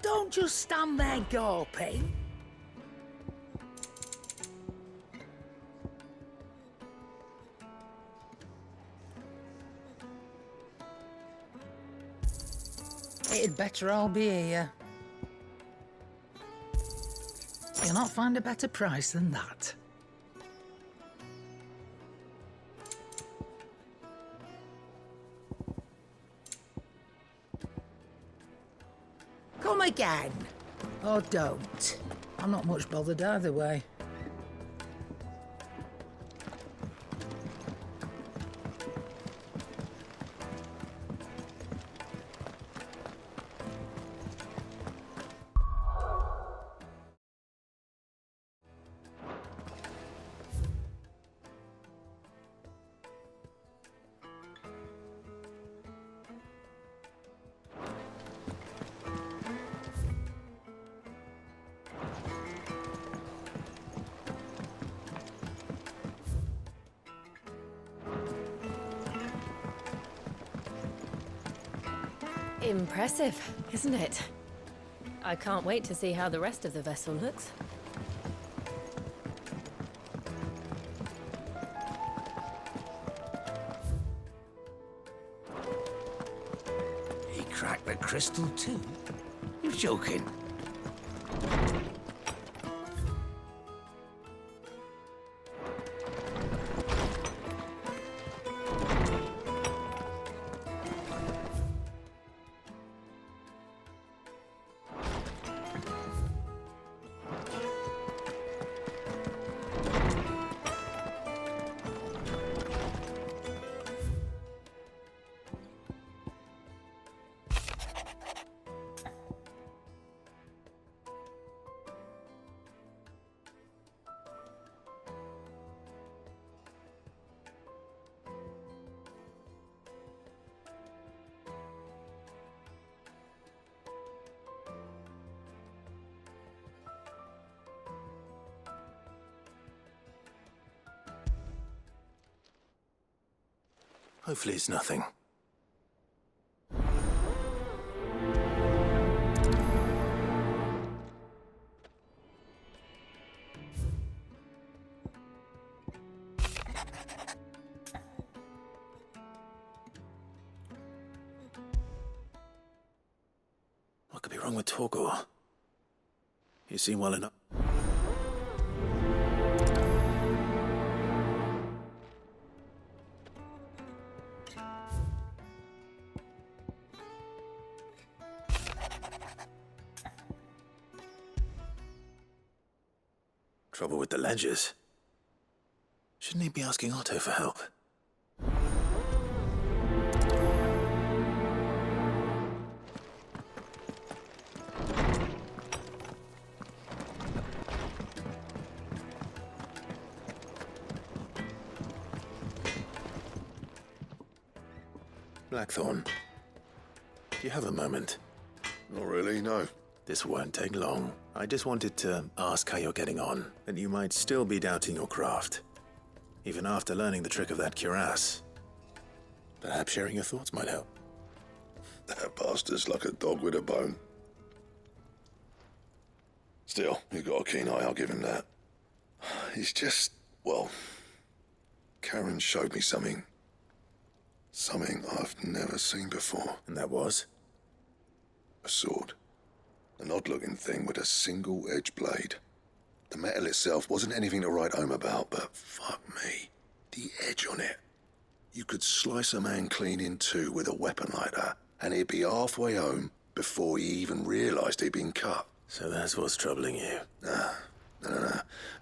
don't just stand there gawping. It'd better all be here. You'll not find a better price than that. Come again. Or don't. I'm not much bothered either way. Impressive, isn't it? I can't wait to see how the rest of the vessel looks. He cracked the crystal too? You're joking. Hopefully it's nothing. What could be wrong with Torgor? You seem well enough. Trouble with the ledgers. Shouldn't he be asking Otto for help? Blackthorn, do you have a moment? Not really, no. This won't take long. I just wanted to ask how you're getting on, and you might still be doubting your craft, even after learning the trick of that cuirass. Perhaps sharing your thoughts might help. That bastard's like a dog with a bone. Still, he's got a keen eye, I'll give him that. He's just, well, Karen showed me something. Something I've never seen before. And that was? A sword. An odd-looking thing with a single-edged blade. The metal itself wasn't anything to write home about, but fuck me, the edge on it. You could slice a man clean in two with a weapon like that, and he'd be halfway home before he even realised he'd been cut. So that's what's troubling you. No.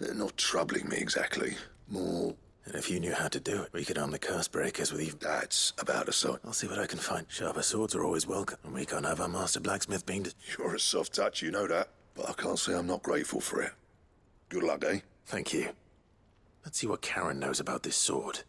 Not troubling me exactly. More... And if you knew how to do it, we could arm the curse breakers with even... That's about a sort. I'll see what I can find. Sharper swords are always welcome, and we can't have our master blacksmith being... You're a soft touch, you know that. But I can't say I'm not grateful for it. Good luck, eh? Thank you. Let's see what Karen knows about this sword.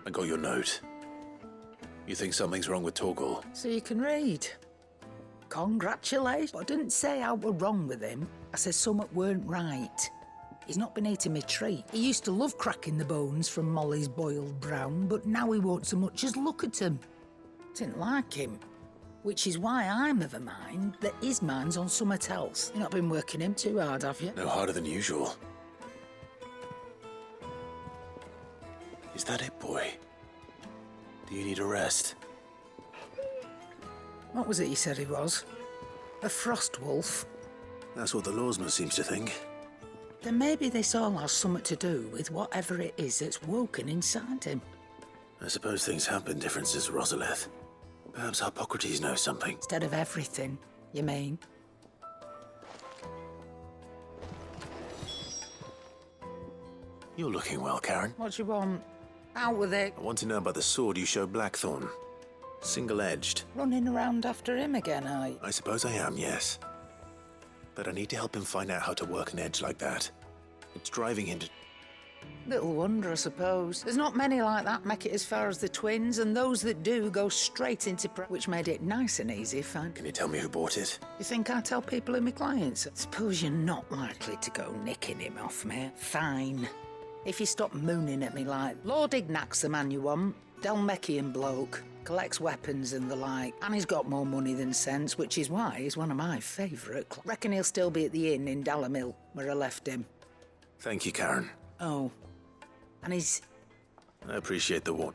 I got your note. You think something's wrong with Torgal? So you can read. Congratulations. But I didn't say I were wrong with him. I said something weren't right. He's not been eating me treat. He used to love cracking the bones from Molly's boiled brown, but now he won't so much as look at them. Didn't like him. Which is why I'm of a mind that his mind's on something else. You've not been working him too hard, have you? No harder than usual. Is that it, boy? Do you need a rest? What was it he said he was? A frost wolf? That's what the lawsman seems to think. Then maybe this all has something to do with whatever it is that's woken inside him. I suppose things have been different since Rosalith. Perhaps Hippocrates knows something. Instead of everything, you mean? You're looking well, Karen. What do you want? Out with it. I want to know about the sword you showed Blackthorn. Single-edged. Running around after him again, are you? I suppose I am, yes. But I need to help him find out how to work an edge like that. It's driving him to... Little wonder, I suppose. There's not many like that make it as far as the twins, and those that do go straight into which made it nice and easy, fine. Can you tell me who bought it? You think I tell people who my clients? Suppose you're not likely to go nicking him off me. Fine. If you stop mooning at me like, Lord Ignac's the man you want, Dalmekian bloke, collects weapons and the like, and he's got more money than sense, which is why he's one of my favourite. Reckon he'll still be at the inn in Dalamil, where I left him. Thank you, Karen. Oh. And he's... I appreciate the warn.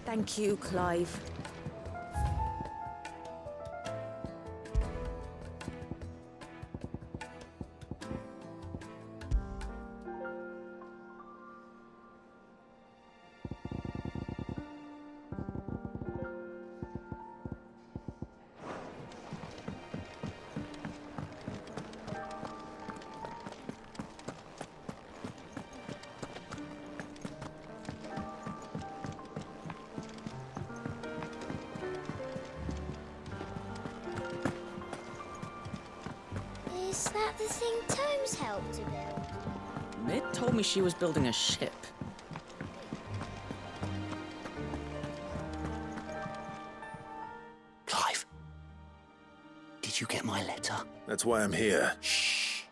Thank you, Clive. Is that the thing Tomes helped to build? Mid told me she was building a ship. Clive, did you get my letter? That's why I'm here. Shh.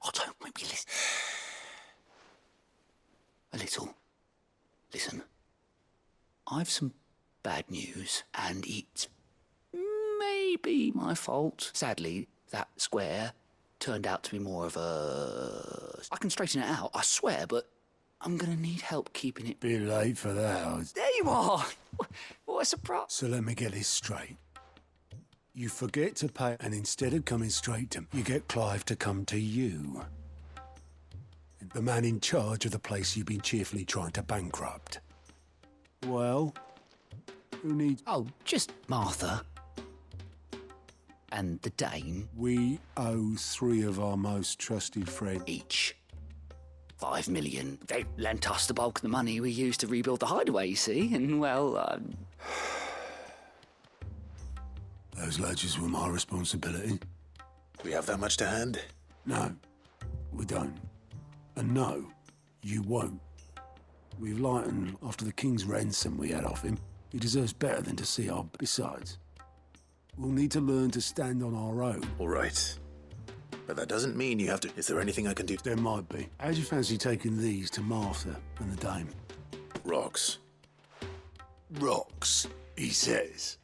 Otto won't be listening. A little. Listen. I've some bad news, and it's maybe my fault. Sadly, that square turned out to be more of a... I can straighten it out, I swear, but I'm gonna need help keeping it... Bit late for that. There you are! What a surprise. So let me get this straight. You forget to pay, and instead of coming straight to me, you get Clive to come to you. The man in charge of the place you've been cheerfully trying to bankrupt. Well, who needs... Oh, just Martha. And the Dane. We owe 3 of our most trusted friends. Each. 5 million. They lent us the bulk of the money we used to rebuild the hideaway, you see, and well, Those ledgers were my responsibility. Do we have that much to hand? No, we don't. And no, you won't. We've lightened after the king's ransom we had off him. He deserves better than to see our... Besides, we'll need to learn to stand on our own. All right. But that doesn't mean you have to... Is there anything I can do? There might be. How'd you fancy taking these to Martha and the dame? Rocks. Rocks, he says.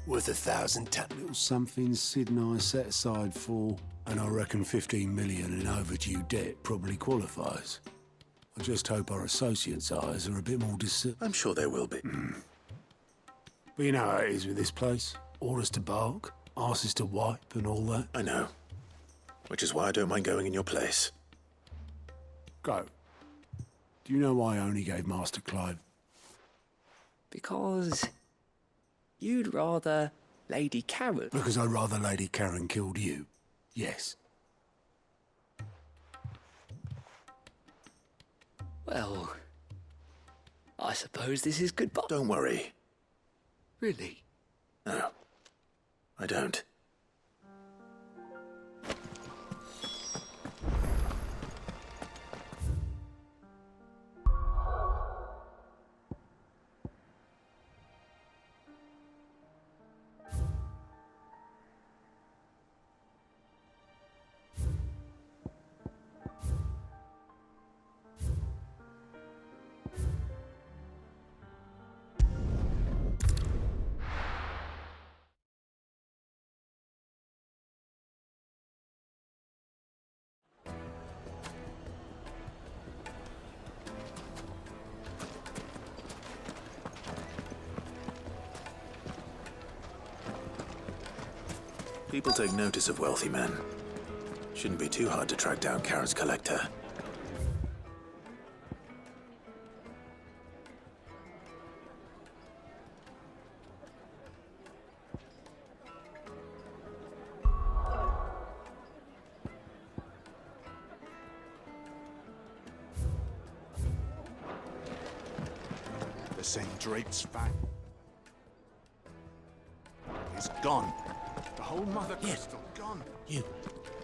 Worth 1,000 little something Sid and I set aside for, and I reckon 15 million in overdue debt probably qualifies. I just hope our associates' eyes are a bit more I'm sure there will be. But you know how it is with this place. orders to bark, asses to wipe, and all that. I know. Which is why I don't mind going in your place. Go. Do you know why I only gave Master Clive? Because you'd rather Lady Karen. Because I'd rather Lady Karen killed you. Yes. Well, I suppose this is goodbye. Don't worry. Really? No, I don't. People take notice of wealthy men. Shouldn't be too hard to track down Karen's collector. The St. Drake's fang is gone. The whole Mother Crystal gone. You.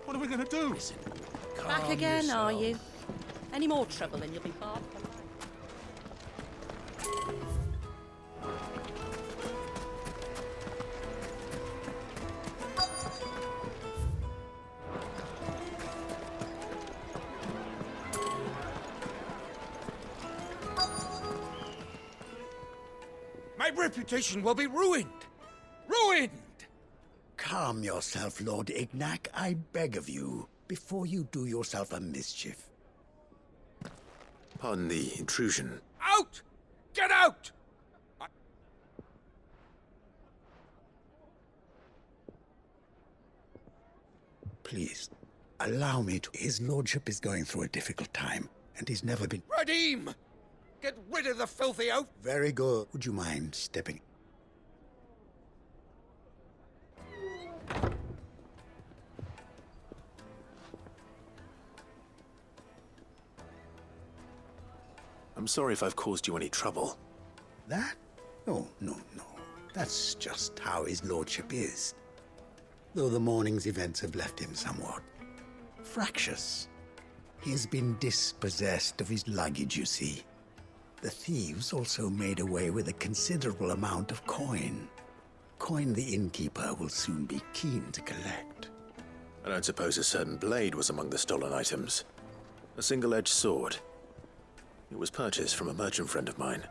What are we going to do? Listen. Back calm again, yourself. are you? Any more trouble and you'll be barred for life. My reputation will be ruined. Ruined! Calm yourself, Lord Ignac, I beg of you, before you do yourself a mischief. Pardon the intrusion. Out! Get out! Please, allow me to... His lordship is going through a difficult time, and he's never been... Redeem! Get rid of the filthy oaf! Very good. Would you mind stepping... I'm sorry if I've caused you any trouble. That? No, no, no. That's just how his lordship is. Though the morning's events have left him somewhat fractious. He has been dispossessed of his luggage, you see. The thieves also made away with a considerable amount of coin. Coin the innkeeper will soon be keen to collect. I don't suppose a certain blade was among the stolen items. A single-edged sword. It was purchased from a merchant friend of mine.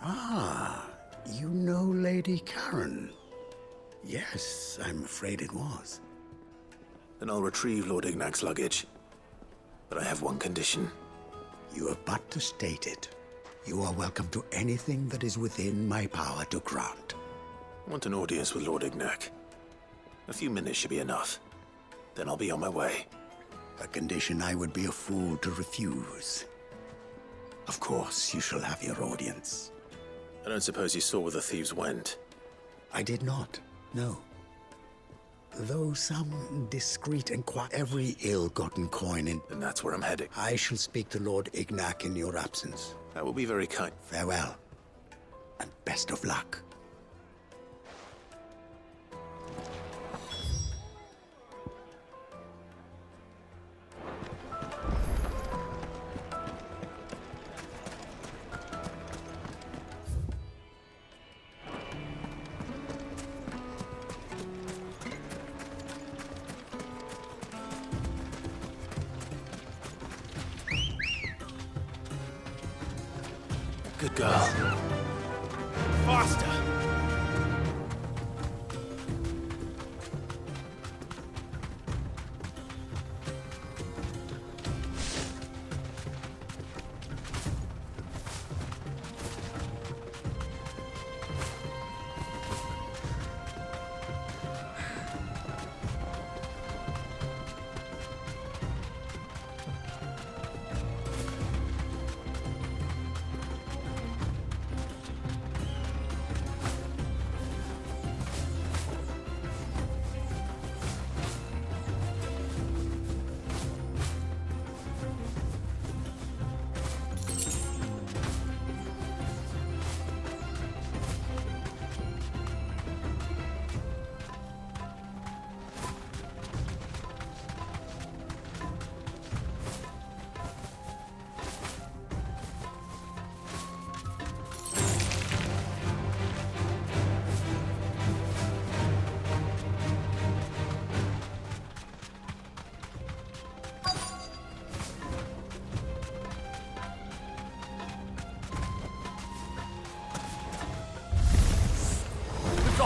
Ah, you know Lady Karen? Yes, I'm afraid it was. Then I'll retrieve Lord Ignac's luggage. But I have one condition. You have but to state it. You are welcome to anything that is within my power to grant. I want an audience with Lord Ignac. A few minutes should be enough. Then I'll be on my way. A condition I would be a fool to refuse. Of course, you shall have your audience. I don't suppose you saw where the thieves went. I did not, no. Though some discreet every ill-gotten coin in... Then that's where I'm heading. I shall speak to Lord Ignac in your absence. That will be very kind. Farewell, and best of luck. Good girl. Faster!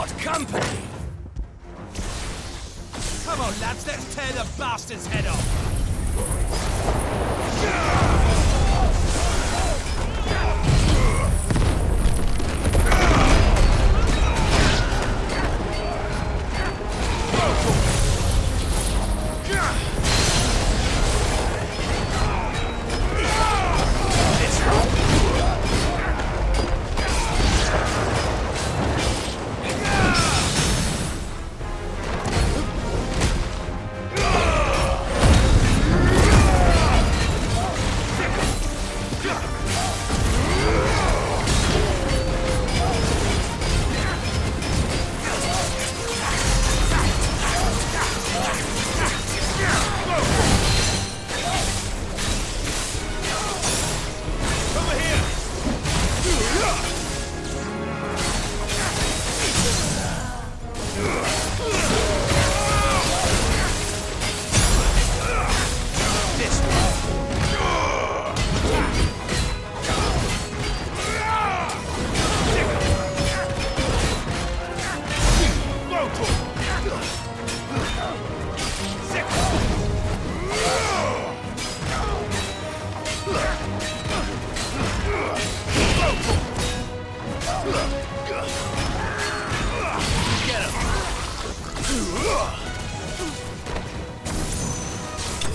What company? Come on, lads, let's tear the bastard's head off!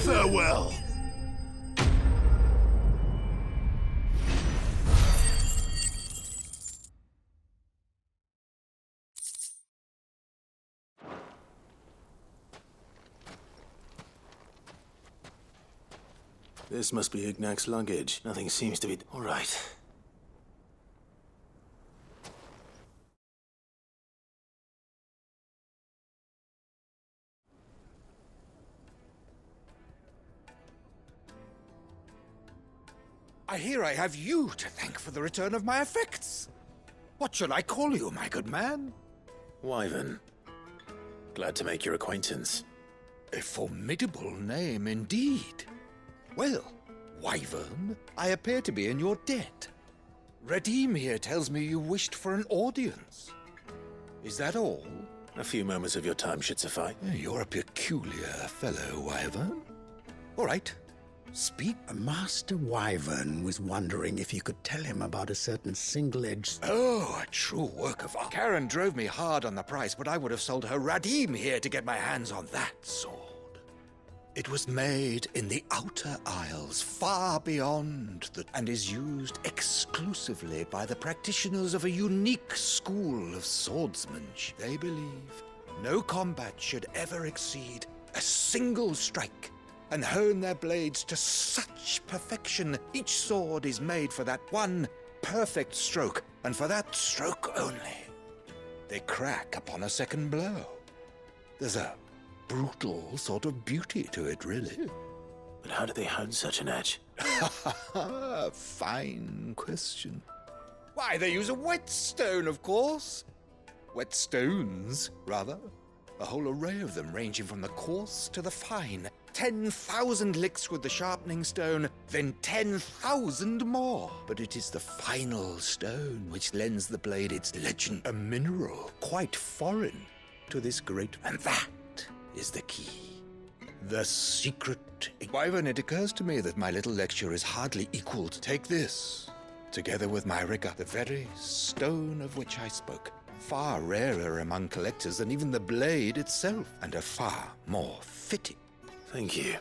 Farewell. This must be Ignac's luggage. Nothing seems to be... All right. I hear I have you to thank for the return of my effects. What shall I call you, my good man? Wyvern. Glad to make your acquaintance. A formidable name indeed. Well, Wyvern, I appear to be in your debt. Redeem here tells me you wished for an audience. Is that all? A few moments of your time should suffice. You're a peculiar fellow, Wyvern. All right. Speak. Master Wyvern was wondering if you could tell him about a certain single-edged... Oh, a true work of art. Karen drove me hard on the price, but I would have sold her Radim here to get my hands on that sword. It was made in the Outer Isles, far beyond and is used exclusively by the practitioners of a unique school of swordsmanship. They believe no combat should ever exceed a single strike, and hone their blades to such perfection. Each sword is made for that one perfect stroke, and for that stroke only. They crack upon a second blow. There's a brutal sort of beauty to it, really. But how do they hone such an edge? Fine question. Why, they use a whetstone, of course. Whetstones, rather. A whole array of them, ranging from the coarse to the fine. 10,000 licks with the sharpening stone, then 10,000 more. But it is the final stone which lends the blade its legend, a mineral quite foreign to this great... And that is the key. The secret... Wyvern, it occurs to me that my little lecture is hardly equal to... Take this, together with my rigor, the very stone of which I spoke. Far rarer among collectors than even the blade itself, and a far more fitting. Thank you.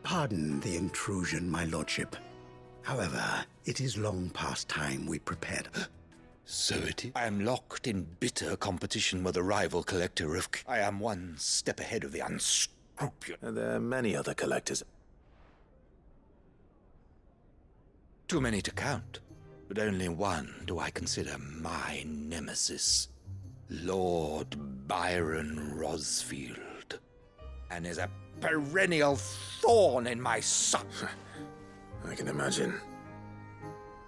Pardon the intrusion, my lordship. However, it is long past time we prepared. So it is. I am locked in bitter competition with a rival collector of... I am one step ahead of the unscrupulous. There are many other collectors. Too many to count, but only one do I consider my nemesis. Lord Byron Rosfield. And is a perennial thorn in my side. I can imagine.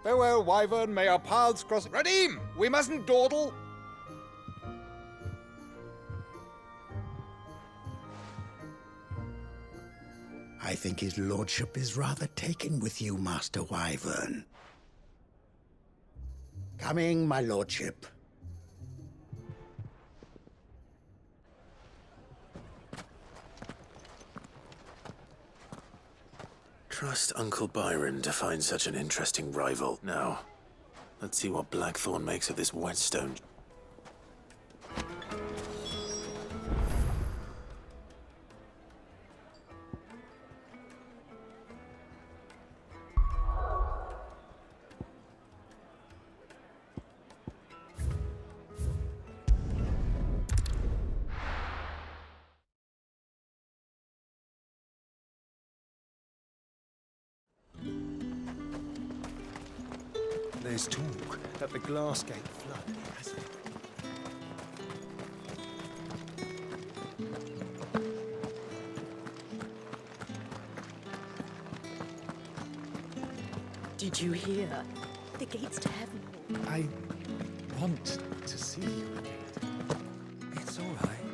Farewell, Wyvern. May our paths cross... Radim! We mustn't dawdle! I think his lordship is rather taken with you, Master Wyvern. Coming, my lordship. Trust Uncle Byron to find such an interesting rival. Now, let's see what Blackthorn makes of this whetstone. There's talk that the glass gate flooded. Did you hear? The gates to heaven. I want to see you again. It's all right.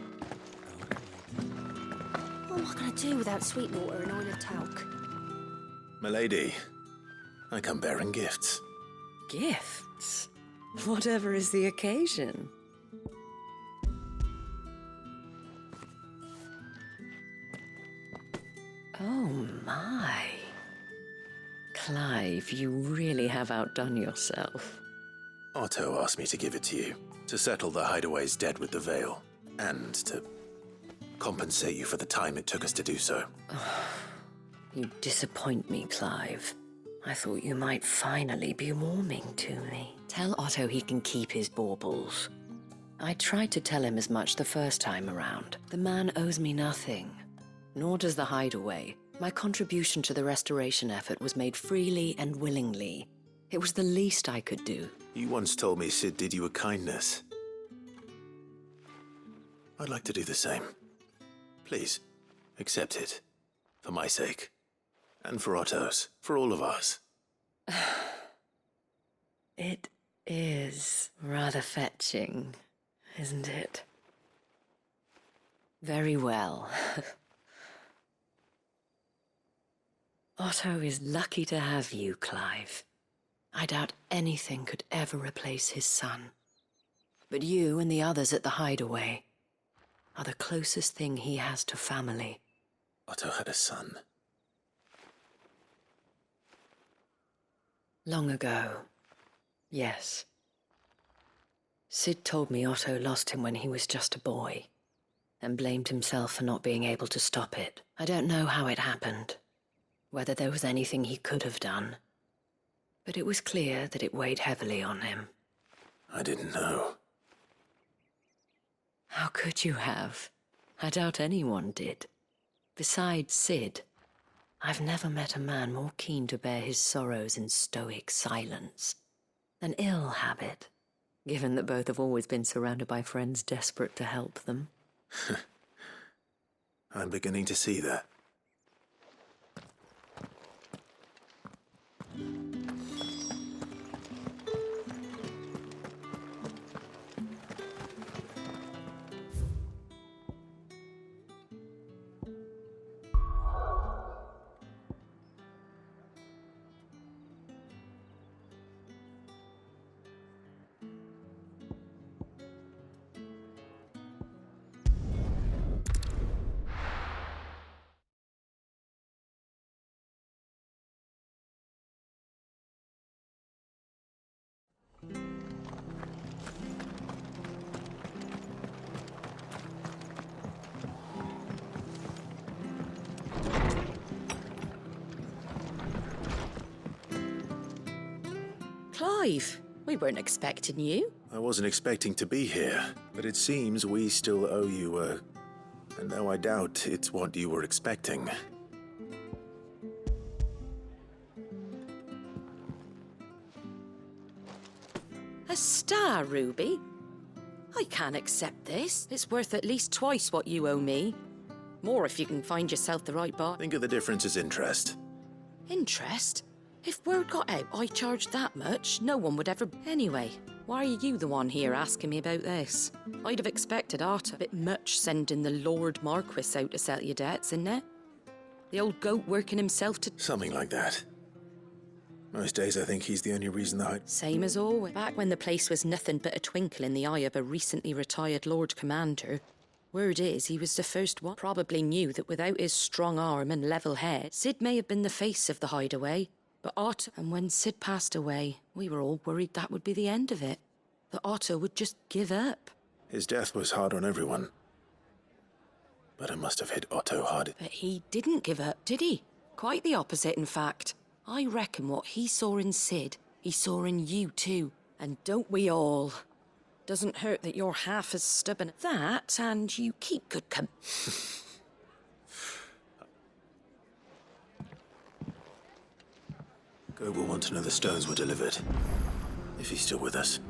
What am I going to do without Sweetwater and oil of talc? Milady, I come bearing gifts. Gifts? Whatever is the occasion. Oh my. Clive, you really have outdone yourself. Otto asked me to give it to you, to settle the Hideaway's debt with the Veil, and to compensate you for the time it took us to do so. You disappoint me, Clive. I thought you might finally be warming to me. Tell Otto he can keep his baubles. I tried to tell him as much the first time around. The man owes me nothing, nor does the Hideaway. My contribution to the restoration effort was made freely and willingly. It was the least I could do. You once told me Sid did you a kindness. I'd like to do the same. Please, accept it. For my sake. And for Otto's. For all of us. It is rather fetching, isn't it? Very well. Otto is lucky to have you, Clive. I doubt anything could ever replace his son. But you and the others at the Hideaway are the closest thing he has to family. Otto had a son. Long ago, yes. Sid told me Otto lost him when he was just a boy, and blamed himself for not being able to stop it. I don't know how it happened, whether there was anything he could have done, but it was clear that it weighed heavily on him. I didn't know. How could you have? I doubt anyone did. Besides Sid, I've never met a man more keen to bear his sorrows in stoic silence. An ill habit, given that both have always been surrounded by friends desperate to help them. I'm beginning to see that. Clive, we weren't expecting you. I wasn't expecting to be here, but it seems we still owe you and though I doubt it's what you were expecting. A star, Ruby? I can't accept this. It's worth at least twice what you owe me. More if you can find yourself the right bar. Think of the difference as interest. Interest? If word got out I charged that much, no one would ever... Anyway, why are you the one here asking me about this? I'd have expected Arta a bit much sending the Lord Marquis out to settle your debts, innit? The old goat working himself to... Something like that. Most days I think he's the only reason that I... Same as always. Back when the place was nothing but a twinkle in the eye of a recently retired Lord Commander, Word is, he was the first one. Probably knew that without his strong arm and level head, Sid may have been the face of the hideaway. But Otto, and when Sid passed away, we were all worried that would be the end of it. That Otto would just give up. His death was hard on everyone. But it must have hit Otto hard. But he didn't give up, did he? Quite the opposite, in fact. I reckon what he saw in Sid, he saw in you too. And don't we all? Doesn't hurt that you're half as stubborn as that, and you keep good Go will want to know the stones were delivered. If he's still with us.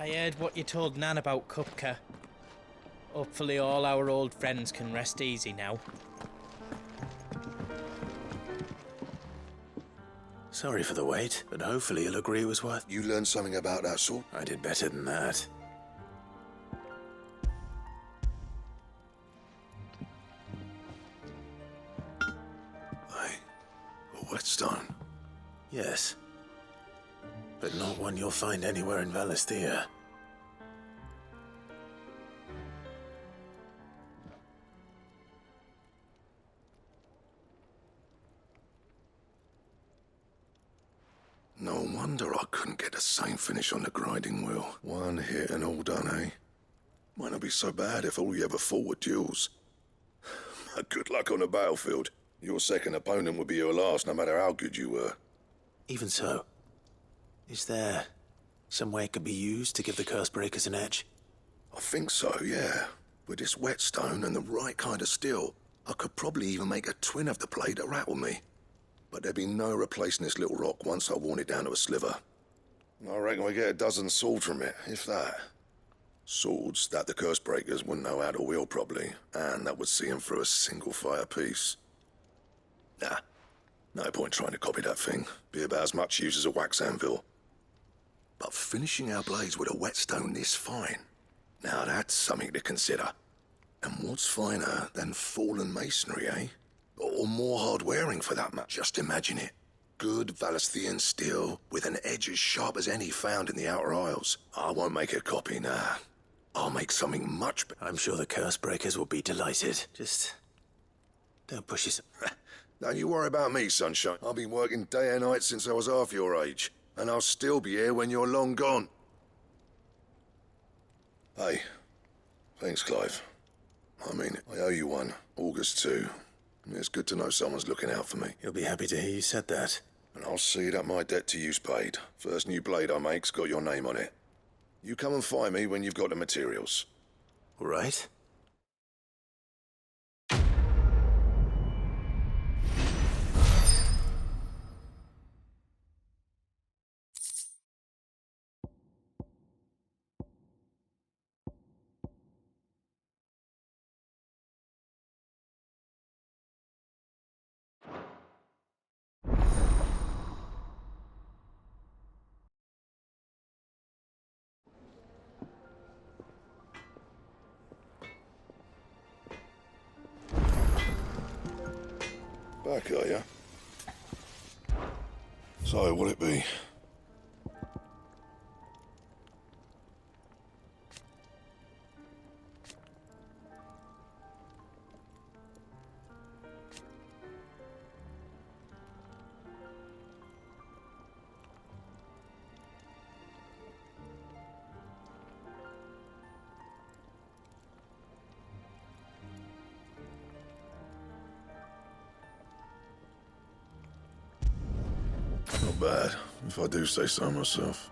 I heard what you told Nan about Kupka. Hopefully all our old friends can rest easy now. Sorry for the wait, but hopefully you'll agree it was worth... You learned something about that sword? I did better than that. Hey, a whetstone? Yes. But not one you'll find anywhere in Valisthea. No wonder I couldn't get the same finish on the grinding wheel. One hit and all done, eh? Might not be so bad if all you ever fought were duels. But good luck on the battlefield. Your second opponent would be your last, no matter how good you were. Even so, is there some way it could be used to give the curse breakers an edge? I think so, yeah. With this whetstone and the right kind of steel, I could probably even make a twin of the blade that rattled me. But there'd be no replacing this little rock once I worn it down to a sliver. I reckon we get a dozen swords from it, if that. Swords that the curse breakers wouldn't know how to wield properly, and that would see them through a single fire piece. Nah, no point trying to copy that thing. Be about as much use as a wax anvil. But finishing our blades with a whetstone this fine, now that's something to consider. And what's finer than fallen masonry, eh? Or more hard-wearing, for that matter. Just imagine it. Good Valisthean steel, with an edge as sharp as any found in the Outer Isles. I won't make a copy, nah. I'll make something much better. I'm sure the curse breakers will be delighted. Just don't push yourself. Don't you worry about me, sunshine. I've been working day and night since I was half your age. And I'll still be here when you're long gone. Hey, thanks, Clive. I mean, I owe you one. August 2. It's good to know someone's looking out for me. You'll be happy to hear you said that. And I'll see that my debt to you's paid. First new blade I make's got your name on it. You come and find me when you've got the materials. All right. Back, are ya? So, what'll it be? Not bad, if I do say so myself.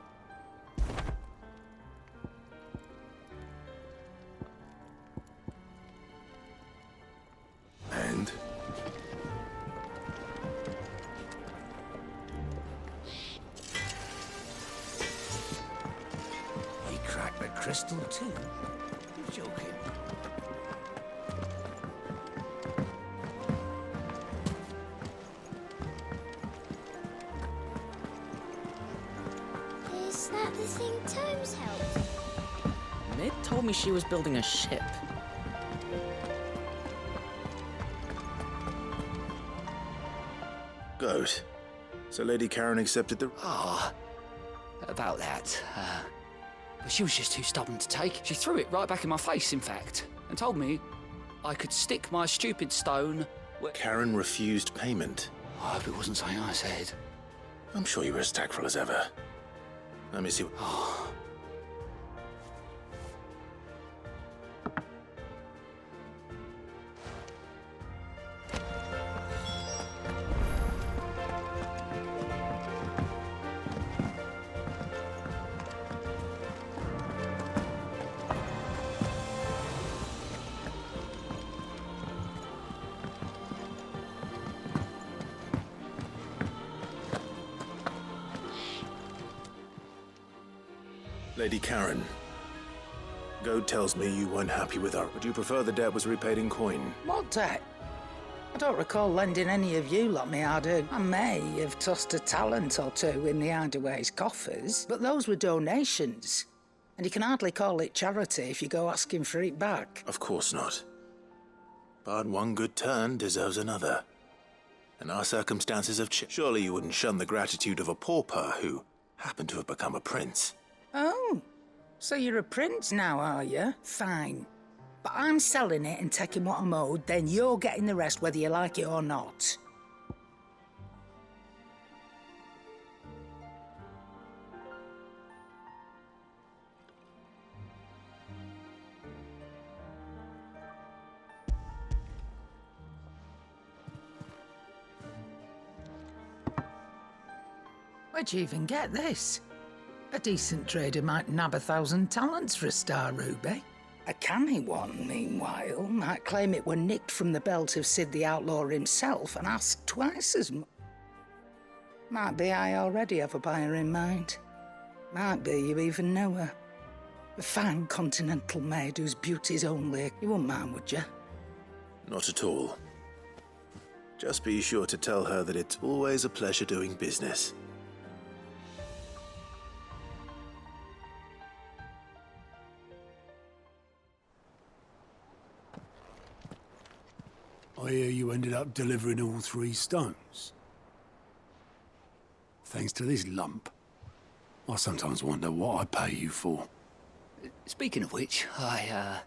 And? He cried crystal too. You're joking. Is that the thing Tomes helped? Mid told me she was building a ship. Goat. So Lady Karen accepted the... About that. But she was just too stubborn to take. She threw it right back in my face, in fact, and told me I could stick my stupid stone where... Karen refused payment. I hope it wasn't something I said. I'm sure you were as tactful as ever. Let me see... Lady Karen, Goad tells me you weren't happy with her. Would you prefer the debt was repaid in coin? What debt? I don't recall lending any of you like me I do. I may have tossed a talent or two in the Hideaway's coffers, but those were donations. And you can hardly call it charity if you go asking for it back. Of course not. But one good turn deserves another. And our circumstances have changed. Surely you wouldn't shun the gratitude of a pauper who happened to have become a prince. Oh, so you're a prince now, are you? Fine. But I'm selling it and taking what I'm owed, then you're getting the rest whether you like it or not. Where'd you even get this? A decent trader might nab 1,000 talents for a star ruby. A canny one, meanwhile, might claim it were nicked from the belt of Sid the Outlaw himself and ask twice as much. Might be I already have a buyer in mind. Might be you even know her. A fine continental maid whose beauty's only... You wouldn't mind, would you? Not at all. Just be sure to tell her that it's always a pleasure doing business. I hear you ended up delivering all 3 stones. Thanks to this lump. I sometimes wonder what I pay you for. Speaking of which, I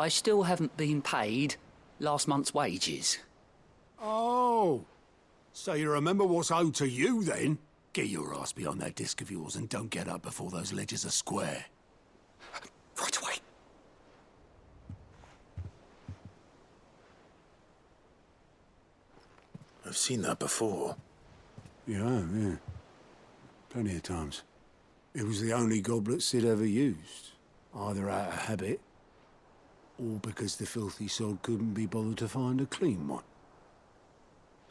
still haven't been paid last month's wages. Oh, so you remember what's owed to you, then? Get your ass behind that disc of yours and don't get up before those ledgers are square. Right away. I've seen that before. Yeah. Plenty of times. It was the only goblet Sid ever used. Either out of habit, or because the filthy sod couldn't be bothered to find a clean one.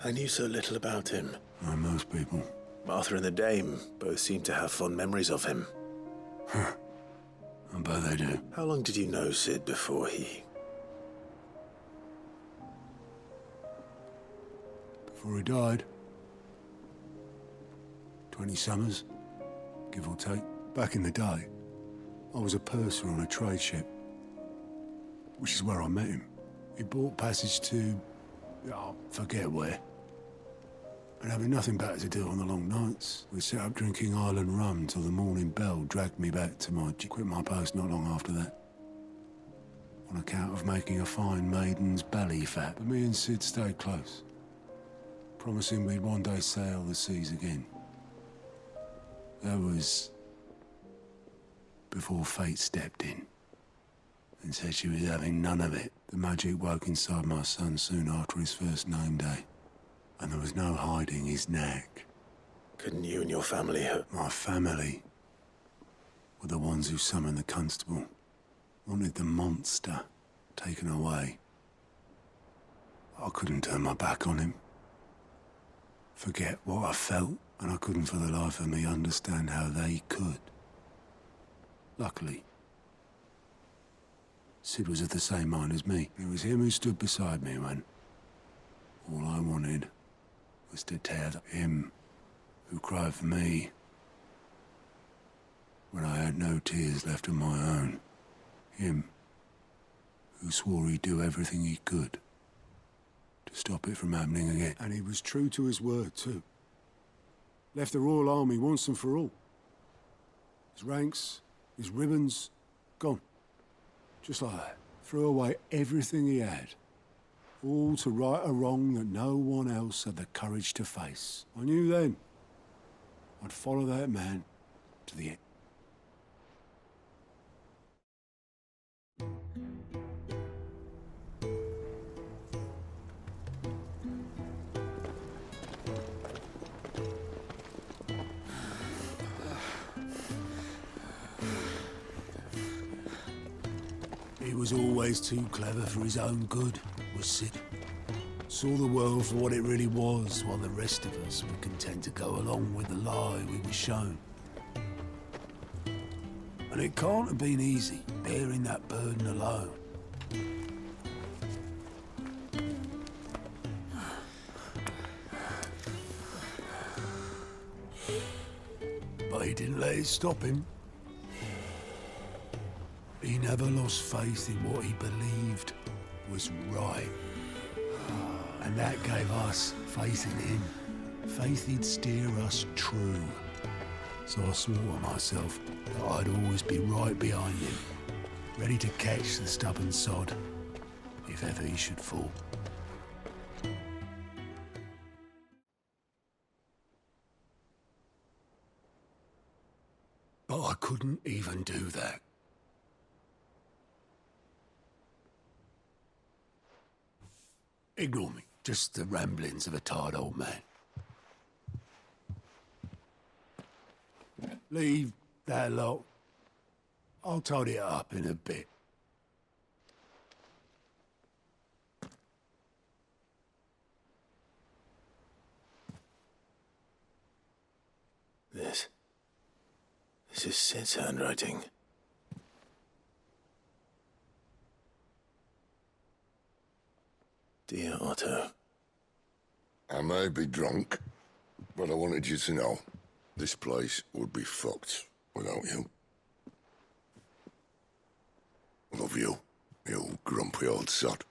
I knew so little about him. Like most people. Martha and the Dame both seem to have fond memories of him. I bet they do. How long did you know Sid before he... Before he died? 20 summers, give or take. Back in the day, I was a purser on a trade ship, which is where I met him. He bought passage to... forget where. And having nothing better to do on the long nights, we set up drinking island rum till the morning bell dragged me back to my... Quit my post not long after that. On account of making a fine maiden's belly fat. But me and Sid stayed close, promising we'd one day sail the seas again. That was before fate stepped in and said she was having none of it. The magic woke inside my son soon after his first name day, and there was no hiding his knack. Couldn't you and your family hope? My family were the ones who summoned the constable, wanted the monster taken away. I couldn't turn my back on him. Forget what I felt, and I couldn't for the life of me understand how they could. Luckily, Sid was of the same mind as me. It was him who stood beside me when all I wanted was to tear him who cried for me when I had no tears left of my own. Him who swore he'd do everything he could to stop it from happening again. And he was true to his word, too. Left the Royal Army once and for all. His ranks, his ribbons, gone. Just like that. Threw away everything he had. All to right a wrong that no one else had the courage to face. I knew then I'd follow that man to the end. He was always too clever for his own good, was Sid. Saw the world for what it really was, while the rest of us were content to go along with the lie we were shown. And it can't have been easy, bearing that burden alone. But he didn't let it stop him. He never lost faith in what he believed was right. And that gave us faith in him. Faith he'd steer us true. So I swore to myself that I'd always be right behind him, ready to catch the stubborn sod, if ever he should fall. But I couldn't even do that. Ignore me. Just the ramblings of a tired old man. Leave that lot. I'll tidy it up in a bit. This is Sid's handwriting. Dear Otto. I may be drunk, but I wanted you to know this place would be fucked without you. Love you, you grumpy old sod.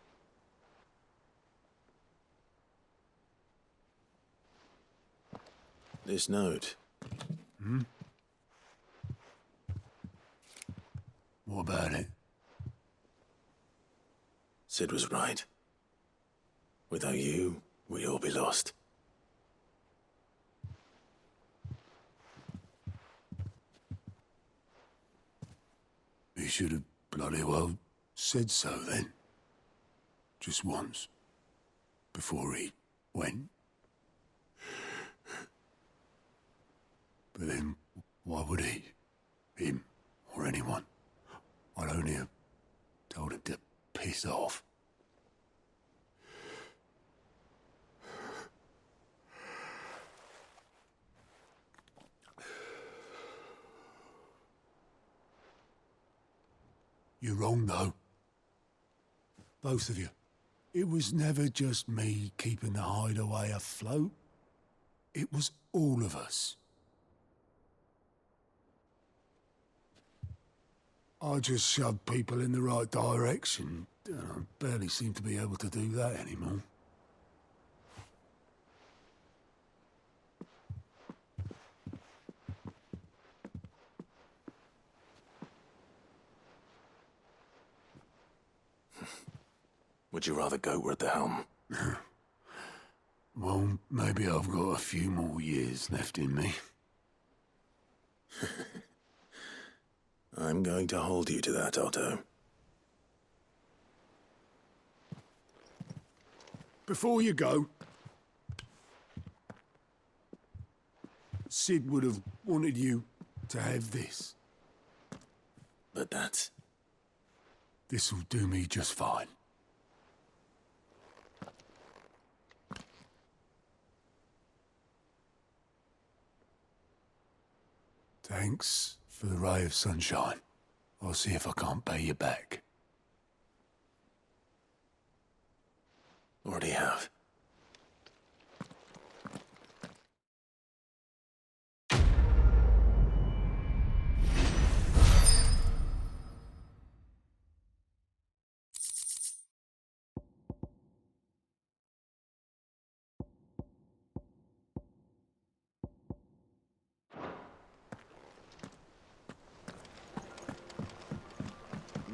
This note. Hmm? What about it? Sid was right. Without you, we'd all be lost. He should have bloody well said so then. Just once. Before he went. But then, why would he? Him, or anyone? I'd only have told him to piss off. You're wrong, though. Both of you. It was never just me keeping the hideaway afloat. It was all of us. I just shoved people in the right direction, and I barely seem to be able to do that anymore. Would you rather goat were at the helm? Well, maybe I've got a few more years left in me. I'm going to hold you to that, Otto. Before you go, Sid would have wanted you to have this. But that's... This'll do me just fine. Thanks for the ray of sunshine. I'll see if I can't pay you back. Already have.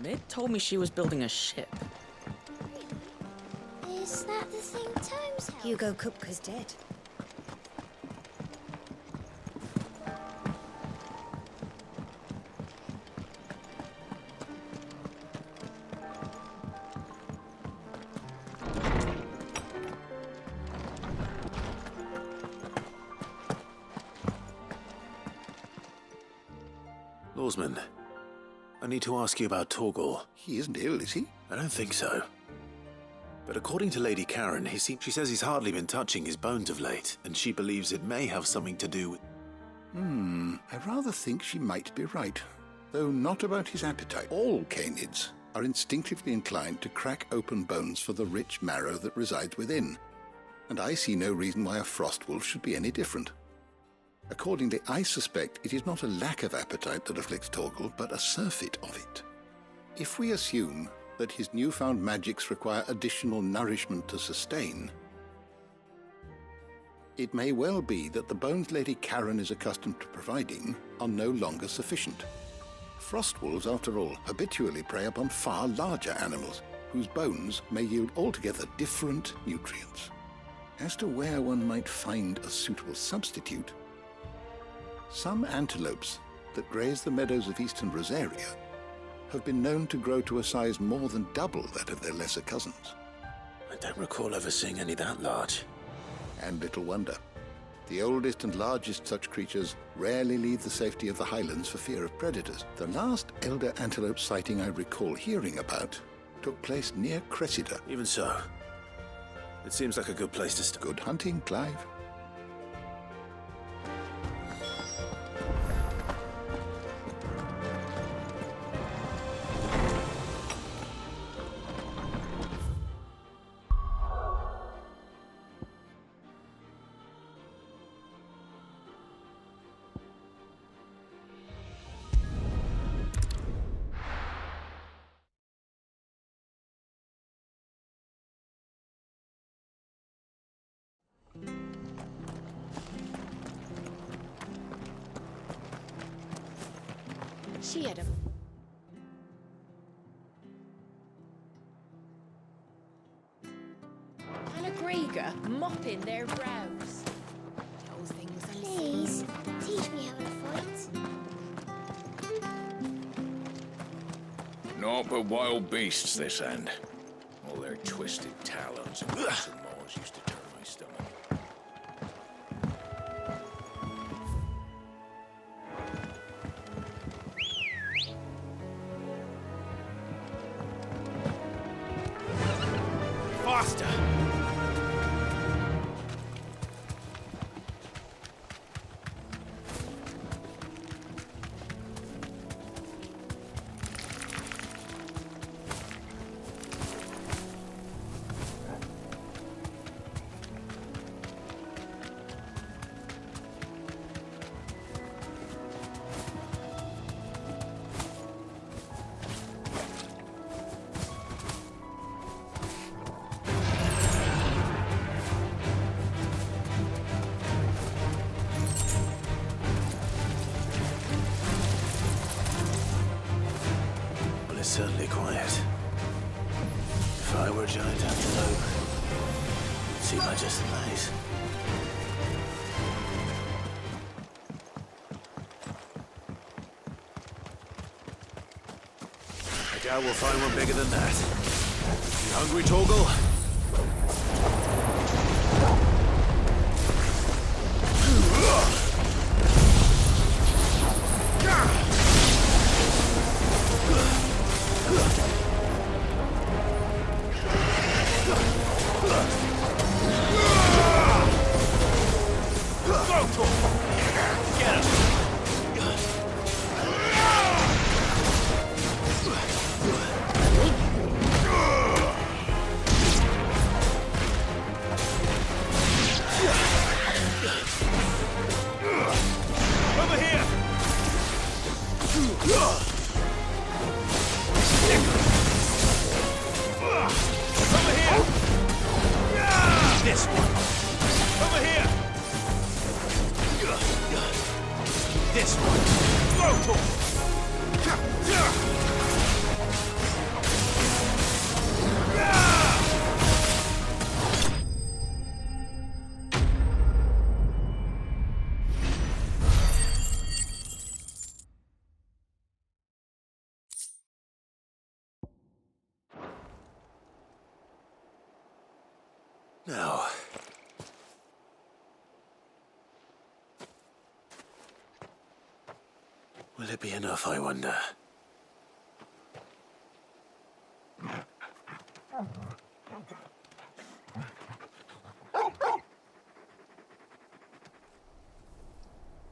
Mid told me she was building a ship. Is that the thing Tomes helped? Hugo Kupka's dead. Lawsman, I need to ask you about Torgal. He isn't ill, is he? I don't think so. But according to Lady Karen, she says he's hardly been touching his bones of late, and she believes it may have something to do with... I rather think she might be right. Though not about his appetite. All canids are instinctively inclined to crack open bones for the rich marrow that resides within. And I see no reason why a frost wolf should be any different. Accordingly, I suspect it is not a lack of appetite that afflicts Torgal, but a surfeit of it. If we assume that his newfound magics require additional nourishment to sustain, it may well be that the bones Lady Karen is accustomed to providing are no longer sufficient. Frost wolves, after all, habitually prey upon far larger animals, whose bones may yield altogether different nutrients. As to where one might find a suitable substitute, some antelopes that graze the meadows of eastern Rosaria have been known to grow to a size more than double that of their lesser cousins. I don't recall ever seeing any that large. And little wonder. The oldest and largest such creatures rarely leave the safety of the highlands for fear of predators. The last elder antelope sighting I recall hearing about took place near Cressida. Even so, it seems like a good place to start. Good hunting, Clive. She had him. And a Grieger mopping their brows. Those things Please, teach me how to fight. Naught but wild beasts, this end. All their twisted talons and muscle maws used to turn my stomach. Faster! It's certainly quiet. If I were a giant antelope, it'd seem like just a maze. I doubt we'll find one bigger than that. You hungry, Torgal? Now... will it be enough, I wonder?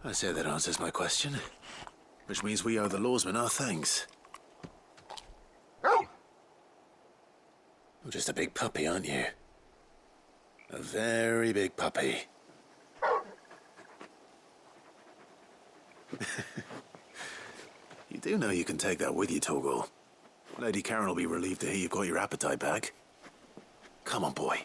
I say that answers my question. Which means we owe the lawsmen our thanks. You're just a big puppy, aren't you? A very big puppy. You do know you can take that with you, Torgal. Lady Karen will be relieved to hear you've got your appetite back. Come on, boy.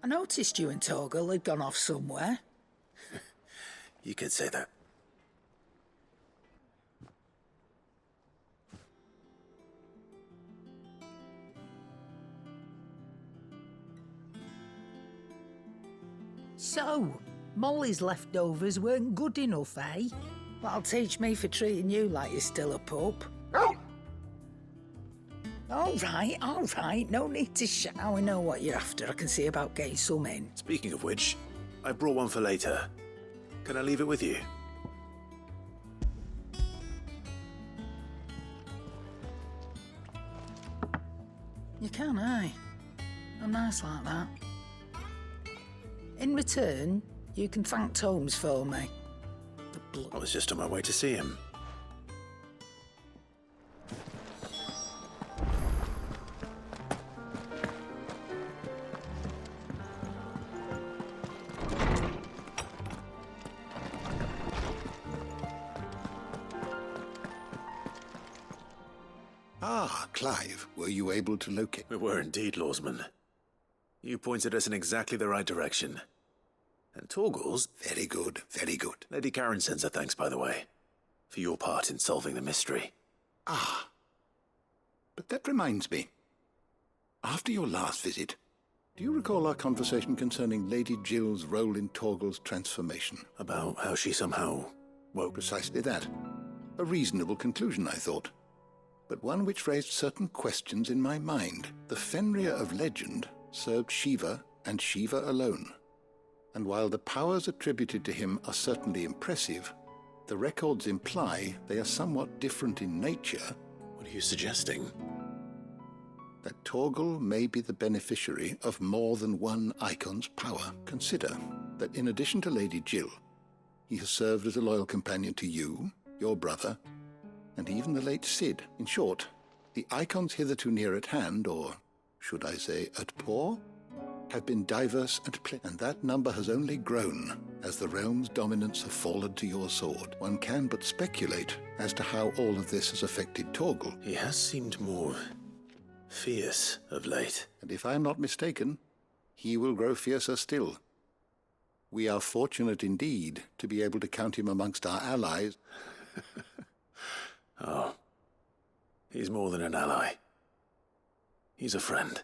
I noticed you and Torgal had gone off somewhere. You could say that. So, Molly's leftovers weren't good enough, eh? That'll teach me for treating you like you're still a pup. All right. No need to shout. I know what you're after. I can see about getting some in. Speaking of which, I brought one for later. Can I leave it with you? You can, aye. I'm nice like that. In return, you can thank Tomes for me. I was just on my way to see him. Ah, Clive, were you able to locate? We were indeed, Lawsman. You pointed us in exactly the right direction. And Torgal's... Very good, very good. Lady Karen sends her thanks, by the way, for your part in solving the mystery. Ah. But that reminds me. After your last visit, do you recall our conversation concerning Lady Jill's role in Torgal's transformation? About how she somehow... Well, precisely that. A reasonable conclusion, I thought. But one which raised certain questions in my mind. The Fenrir of legend served Shiva and Shiva alone. And while the powers attributed to him are certainly impressive, the records imply they are somewhat different in nature. What are you suggesting? That Torgal may be the beneficiary of more than one icon's power. Consider that in addition to Lady Jill, he has served as a loyal companion to you, your brother, and even the late Cid. In short, the icons hitherto near at hand, or should I say at paw, have been diverse and that number has only grown as the realm's dominance have fallen to your sword. One can but speculate as to how all of this has affected Torgal. He has seemed more fierce of late. And if I am not mistaken, he will grow fiercer still. We are fortunate indeed to be able to count him amongst our allies. Oh, he's more than an ally. He's a friend.